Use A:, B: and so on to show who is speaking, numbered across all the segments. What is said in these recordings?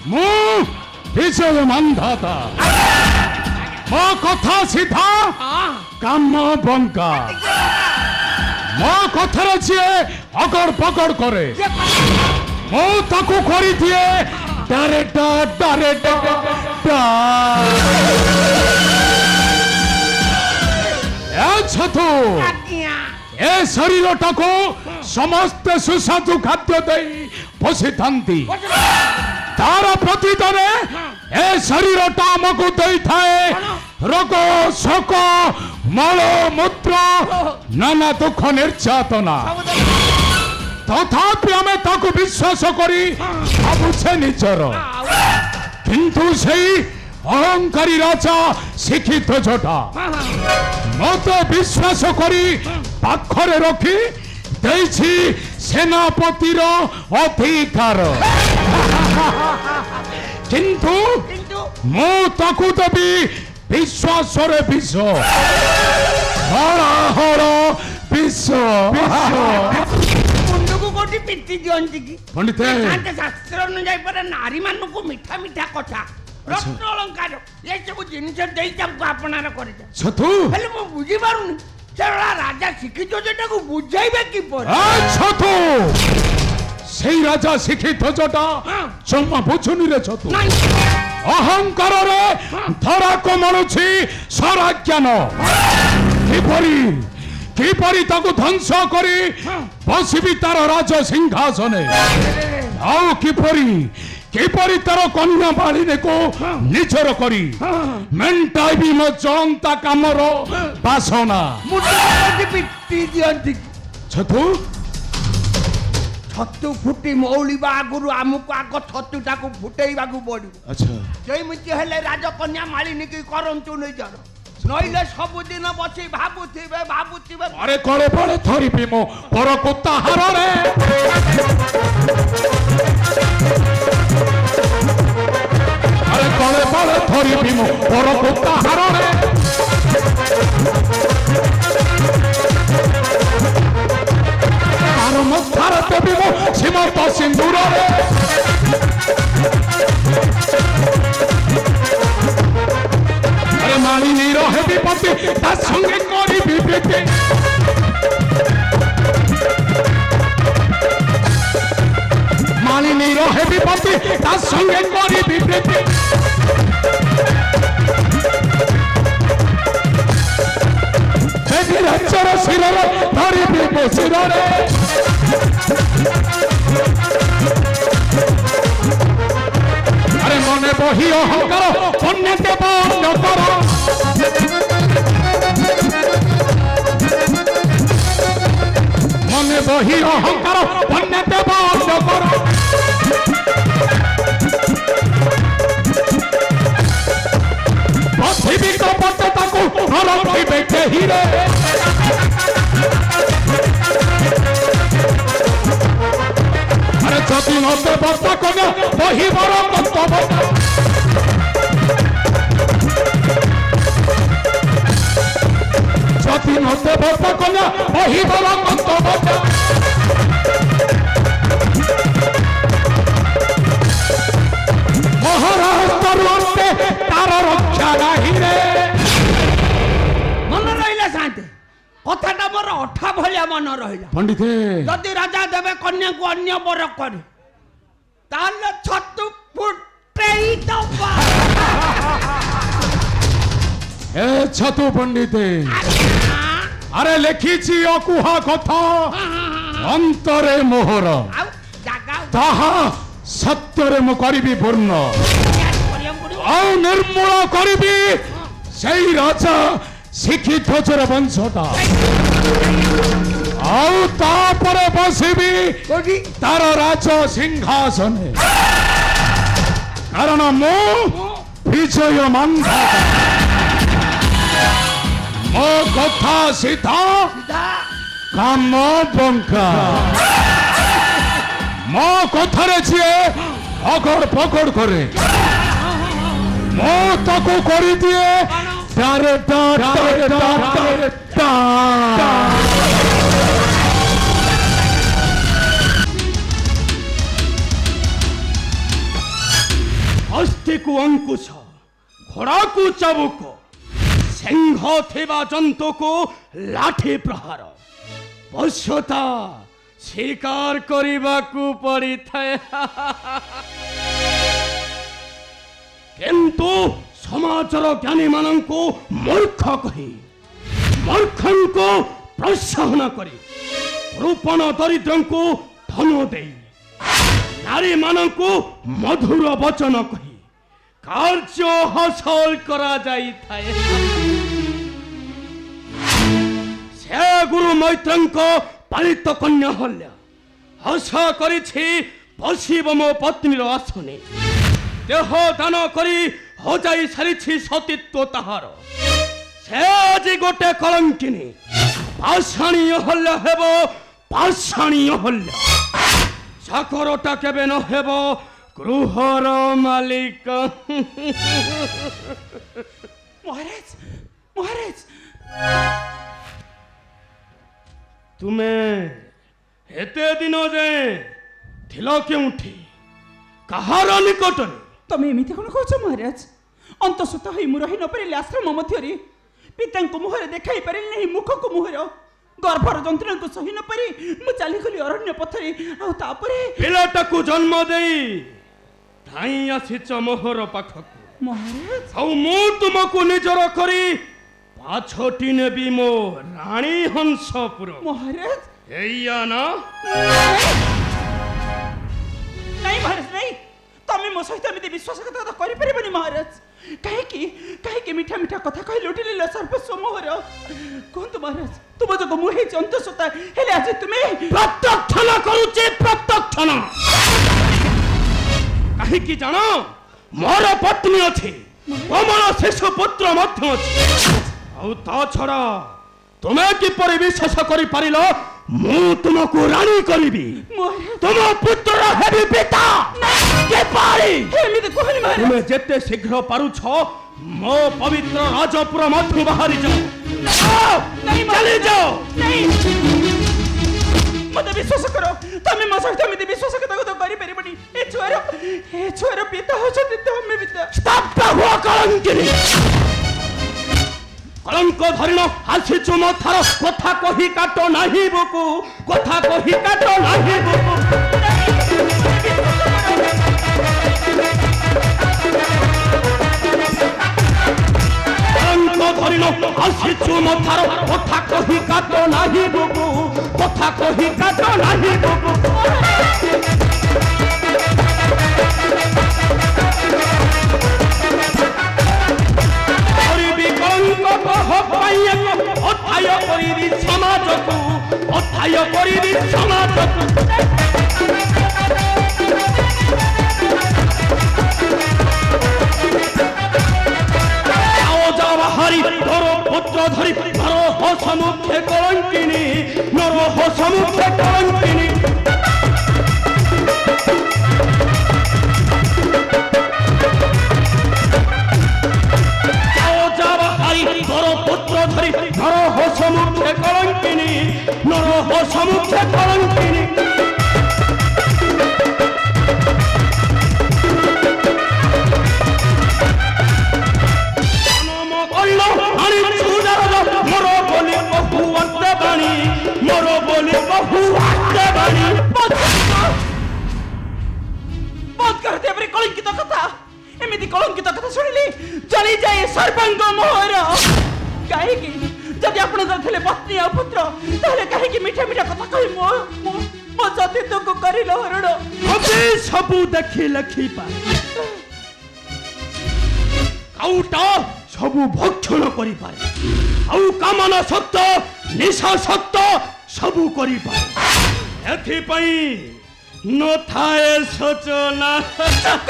A: ମୁଁ ବିଜୟ ମାନ୍ଧାତା ମୋ କଥା ସିଧା କାମ ବଙ୍କା ମୋ କଥାରେ ଯିଏ ଅଗଡ଼ ପଗଡ଼ କରେ ମୁଁ ତାକୁ କରିଦିଏ ଡାଇରେକ୍ଟ ଛତୁ ଏ ଶରୀରଟାକୁ ସମସ୍ତେ ସୁସ୍ୱାଦୁ ଖାଦ୍ୟ ଦେଇ ପୋଷିଥାନ୍ତି ତାର ପ୍ରତିଦାନରେ ଏ ଶରୀରଟା ଆମକୁ ଦେଇଥାଏ ରୋଗ ଶୋକ ମଳ ମୂତ୍ର ନାନା ଦୁଃଖ ନିର୍ଯାତନା ତଥାପି ଆମେ ତାକୁ ବିଶ୍ୱାସ କରି ଭାବୁଛେ ନିଜର କିନ୍ତୁ ସେଇ ଅହଙ୍କାରୀ ରାଜା ଶିକ୍ଷିତ ଯୋଟା ମତେ ବିଶ୍ୱାସ କରି ପାଖରେ ରଖି ଦେଇଛି ସେନାପତିର ଅଧିକାର କିନ୍ତୁ ମୁଁ ତାକୁ ଦେବି ବିଶ୍ୱାସରେ ବିଷ ହଳ ବିଷ
B: ମୁଣ୍ଡକୁ କୋଉଠି ପିଟି ଦିଅନ୍ତି କି
A: ପଣ୍ଡିତ
B: ଶାସ୍ତ୍ର ଅନୁଯାୟୀ ପରେ ନାରୀ ମାନଙ୍କୁ ମିଠା ମିଠା କଥା ରତ୍ନ ଅଳଙ୍କାର ଏସବୁ ଜିନିଷ ଦେଇ ତାଙ୍କୁ ଆପଣାର କରିଯାଏ
A: ଛତୁ
B: ହେଲେ ମୁଁ ବୁଝିପାରୁନି ସେଟା ରାଜା ଶିକ୍ଷିତ ଯେଟାକୁ ବୁଝାଇବେ କିପରି
A: ଛତୁ ସେଇ ରାଜା ଶିକ୍ଷିତ ଯୋଟା ଜମା ବୁଝୁନି ରେ ଛତୁ ଅହଙ୍କାରରେ ଧରାକୁ ମଣୁଛି ସାରା ଜ୍ଞାନ କିପରି ତାକୁ ଧ୍ୱଂସ କରି ବସିବି ତାର ରାଜ ସିଂହାସନେ ଆଉ କିପରି ତାର କନ୍ୟା ମାଳିନୀକୁ ନିଜର କରି ମେଣ୍ଟାଇବି ମୋ ଜଳନ୍ତା କାମର ବାସନା
B: ପିଟି ଦିଅନ୍ତି
A: ଛତୁ
B: ଛତୁ ଫୁଟି ମଉଳିବା ଆଗରୁ ଆମକୁ ଆଗ ଛତୁଟାକୁ ଫୁଟେଇବାକୁ ପଡିବ ସେମିତି ହେଲେ ରାଜକନ୍ୟା ମାଳିନୀକି କରନ୍ତୁ ନିଜର ନଇଲେ ସବୁଦିନ ବସି ଭାବୁଥିବେ
A: ଆରେ କଳେ ପଳେ ଧରିବି ମୋ ପରକୁ ତାହାରରେ ଆରେ କଳେ ପଳେ ଧରିବି ମୋ ପରକୁ ତାହାରରେ ତାର ମଥାରେ ଦେବି ମୋ ସୀମନ୍ତ ସିନ୍ଦୁରରେ ମାଳିନୀର ହେବି ପତି ତା ସଙ୍ଗେ କରିବି ପ୍ରୀତି ମାଳିନୀର ହେବି ପତି ତା ସଙ୍ଗେ କରିବି ପ୍ରୀତି ରାଜ୍ୟର ଶିରରେ ଧରିବି ମୋ ଶିରରେ ଆରେ ମନେ ବହି ଅହଙ୍କାର ଅନ୍ୟ ଦେବ ଅନ୍ୟ କର ମନେ ବହି ଅହଙ୍କାର ଅନ୍ୟ ଦେବ ଅନ୍ୟ କର ପୃଥିବୀ କପଟେ ତାକୁ ରଖିବେ କେହିରେ ଆରେ ଯଦି ନତେ ବର୍ଷା କନ୍ୟା ବହିବର କର୍ତ୍ତବ୍ୟ ଯଦି ନତେ ବର୍ଷା କନ୍ୟା ବହିବର କର୍ତ୍ତବ୍ୟ ମହାରାଷ୍ଟ୍ରରୁ ଅନ୍ତେ ତାର ରକ୍ଷା ନାହିଁରେ
B: ମନେ ରହିଲା ସାନ୍ତେ କଥାଟା ମୋର ଅଠା ଭଳିଆ ମନେ ରହିଲା
A: ପଣ୍ଡିତ
B: ଯଦି ରାଜା ଦେବେ କନ୍ୟାକୁ ଅନ୍ୟ ବର କରି ତାହେଲେ ଛତୁ ଫୁଟେଇ ଦବା
A: ଏ ଛତୁ ପଣ୍ଡିତ ଆରେ ଲେଖିଛି ଅକୁହା କଥା ଅନ୍ତରେ ମୋହର ତାହା ସତ୍ୟରେ ମୁଁ କରିବି ପୂର୍ଣ୍ଣ ଆଉ ନିର୍ମୂଳ କରିବି ସେଇ ରାଜା ଶିକ୍ଷିତ ଚୋର ବଂଶଟା ଆଉ ତାପରେ ବସିବି ତାର ରାଜ ସିଂହାସନେ କାରଣ ମୁଁ ବିଜୟ ମାନ୍ଧାତା ମୋ କଥା ସିଧା କାମ ବଙ୍କା ମୋ କଥାରେ ଯିଏ ଅଗଡ଼ ପଗଡ଼ କରେ ମୁଁ ତାକୁ କରିଦିଏ छुरी को अंकुश घोड़ा को चाबुक सिंह थिबा जंतु को लाठी प्रहार पश्यता शिकार करने को पड़ी थाए किंतु समाजर ज्ञानी मान को मूर्ख कही मूर्खन को प्रोत्साहन करी रूपण दरिद्र को धन दे नारी मान को मधुर वचन कही कार्य हासिल करा जाई थाए से गुरु मैत्रं को पालित कन्या हल्या हसा करिछि बसिब मो पत्नीर आसने देह दान करी हो जाई सारिछि सतीत्व ताहार से आज गोटे कलंकिनी पाषाणी हल्या हेबो पाषाणी हल्या चाकरटा केबे न हेबो गृहर मालिक
C: महाराज महाराज
A: तुम्हें हेते दिन जाए थिल केउठी कहार निकट
C: तमे एमिति कोन कहछ महाराज अंतसुत होई मु रही न परिले आश्रम मध्यरे पिता को मुहरे देखाई परिले नहीं मुख को मुहर गर्भर जंत्रणा को सही न परी मु चली गली अरण्य पथरे आ तापरे
A: पिलाटा को जन्म देई धाई आसीच मोहर पाखक
C: महाराज
A: आउ मु तुमको निजर करी पाछटी नेबी मो रानी हंसपुर
C: महाराज
A: एया ना
C: नहीं महाराज नहीं तमे मो सहित एमिति विश्वासघातकता करि परिबनी महाराज काहे कि मीठा मीठा कथा कहि लुटिले सर्वस्व मोहर कोंतु महाराज तुम जो मुहे अंतसुता हेले आज तुमे
A: प्रत्यक्ष न करूचे प्रत्यक्ष न काहे कि जानो मोर पत्नी अछि तमर शिशु पुत्र मध्य अछि आउ ता छड़ा तुमे किपरि विश्वास करि पारिलो मु तुमको रानी करिबी तुम पुत्र हेबी पिता के पारी
C: एमिति कहली महाराज
A: तुमे जेते शीघ्र पारुछ मो पवित्र राजपुर मध्य बाहरी जाओ
C: नहीं
A: चली जाओ
C: नहीं मते विश्वास करो तमे मो सहित एमिति विश्वासघातकता करि परिबनी ए छुआर पिता हो छथि तमे पिता
A: स्तब्ध हुआ कलंकिनी कलंक धरिण आसीचु मो थार कथा कहि काटो नाही बुकु कथा कहि काटो नाही बुकु कलंक धरिण आसीचु मो थार कथा कहि काटो नाही बुकु कथा कहि काटो नाही बुकु अथाय करिबी समाजकु अथाय करिबी समाजकु आओ जा बाहरी तोर पुत्र धरि नर हसमुखे कलंकिनी नर हसमुखे कलंकिनी नर हसमुखे कलंकिनी नर हसमुखे कलंकिनी मोर बोली बहु अंते बाणी मोर बोली बहु अंते बाणी
C: बहुत करते अपने कलंकित कथा एमिति कलंकित कथा सुनिली चली जाए सर्वांग मोहर काहे कि जदि आपण करथिले पत्नी आ पुत्र ताले काहे कि मीठा मीठा कथा कहि मो सतीत्व को करिलो हरण
A: अबे सबु देखि लखी पा काउटा सबु भक्षण करि पारे आउ कामना सत्य निशा सत्य सबु करि पारे एथि पई न थाए सोचना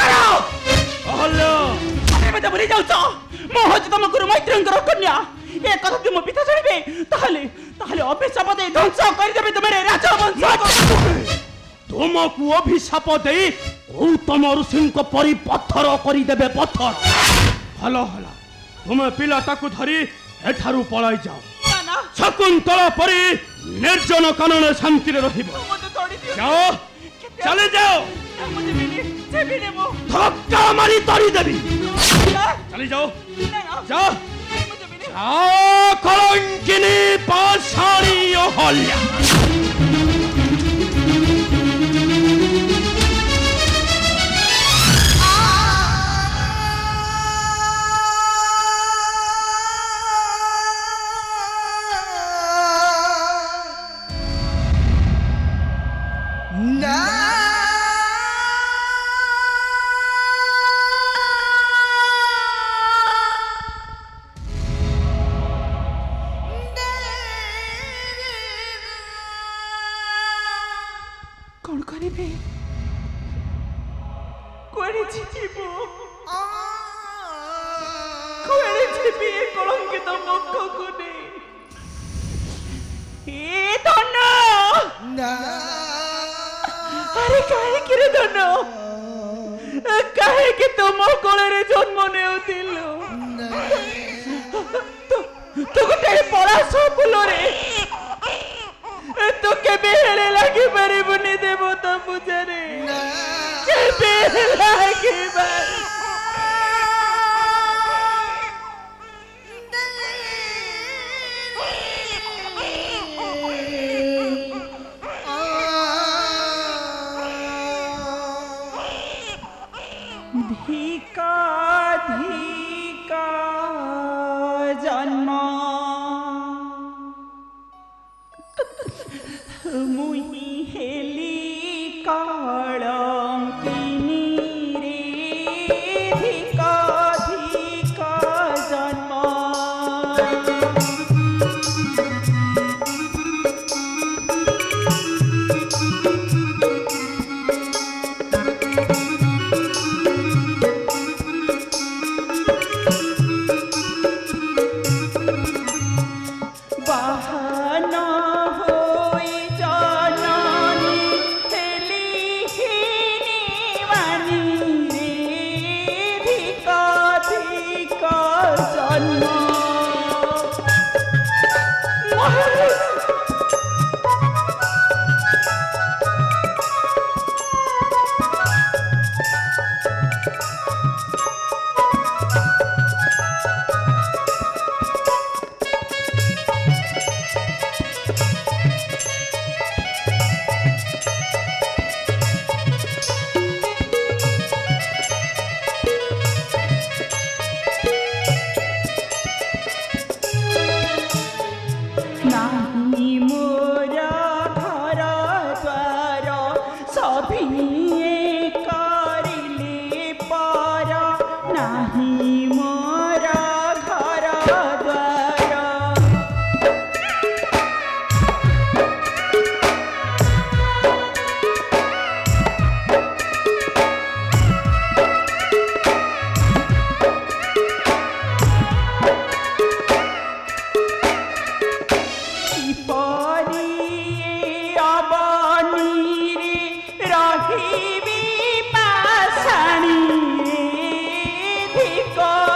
C: करो
A: हलो
C: अबे मते भरि जाउ छ मो हज तम गुरु मैत्रंकर कन्या ए कथा तुम पिता जानिबे ताहले अभिशाप दे ध्वंस कर देबे तुम्हारे राजवंश
A: तुमको अभिशाप दे गौतम ऋषि को परि पत्थर करि देबे पत्थर हलो हलो तुम पिलाटाकू धरी एठारू पळाई जाओ
C: ना
A: शकुंतला परि निर्जन कानन शांति रे रहिबो
C: मते तोड़ी दियो
A: जाओ चले जाओ
C: मुझे देवी ने वो
A: धक्का मारी तोड़ी देवी चली जाओ जाओ कलंकिनी पाषाणी अहल्या
C: कौन करिबे कुआड़े छिबो कुआड़े छिबी कलंकित मुख को ने ए धन अरे काहे कि रे धन काहे कि तुम कोले जन्म नेउतिलो तो गोटे पलाश फूल रे तो केबे हेले लागी परिबुनी देवता पूजारे केबे लागी बारी धिका धिका जन्म मुही हेली कलंकिनी रे धिका धिका जन्म रही पाषाणी धिका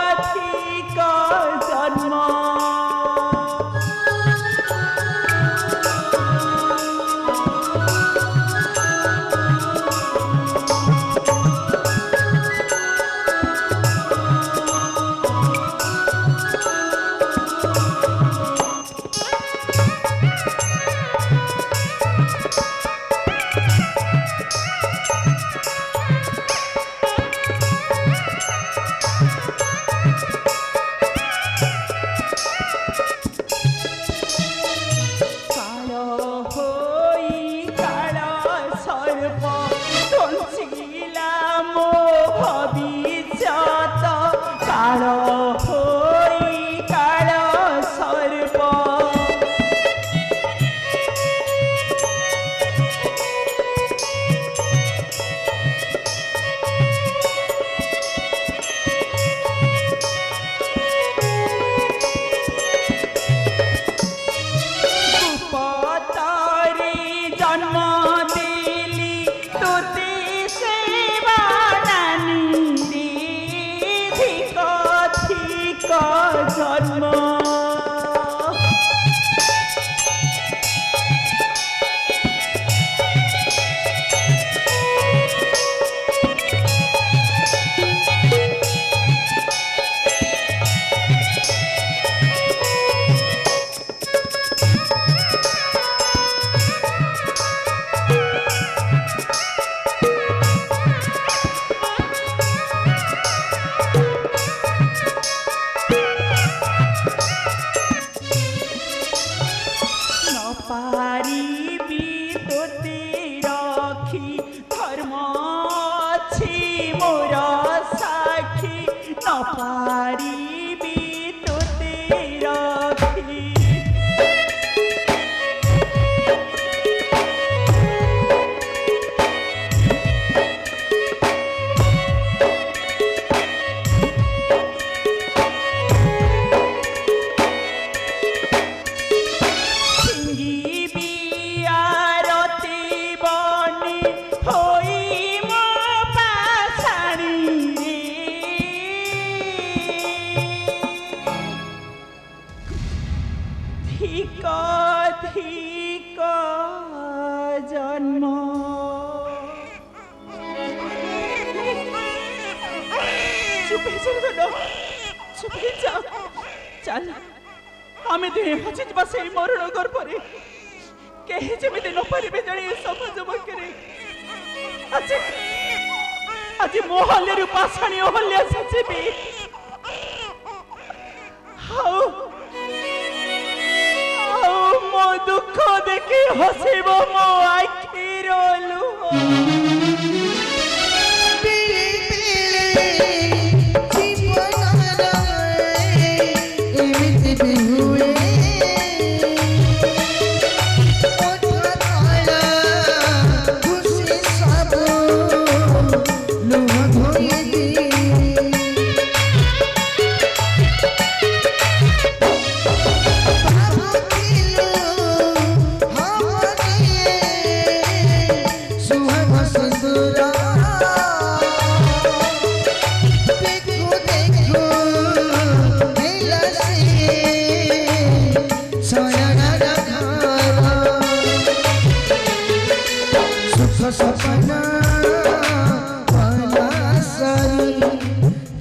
C: नपारिबी तोते रखी जन्म चल आम दुहे हसी जा से मरण गर्भरे कहीं जमी न पारे जड़े समाज बगे आज आज मोहल्य पाषाणी अहल्या सचिबी मो दुख देखी हसीब मो आखिर लुह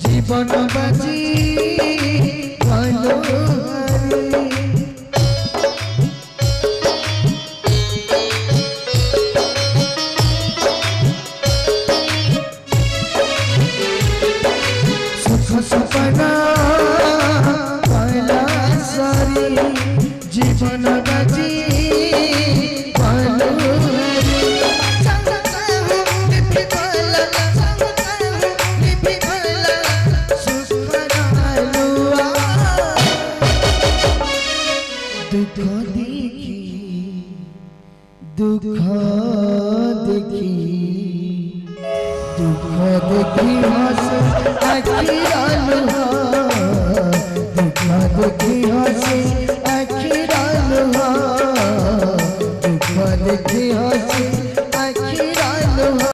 C: जीवन बाजी सुख सपना पहला सारी जीवन बाजी दुख देखी हंस आखिर दुख देखी हंस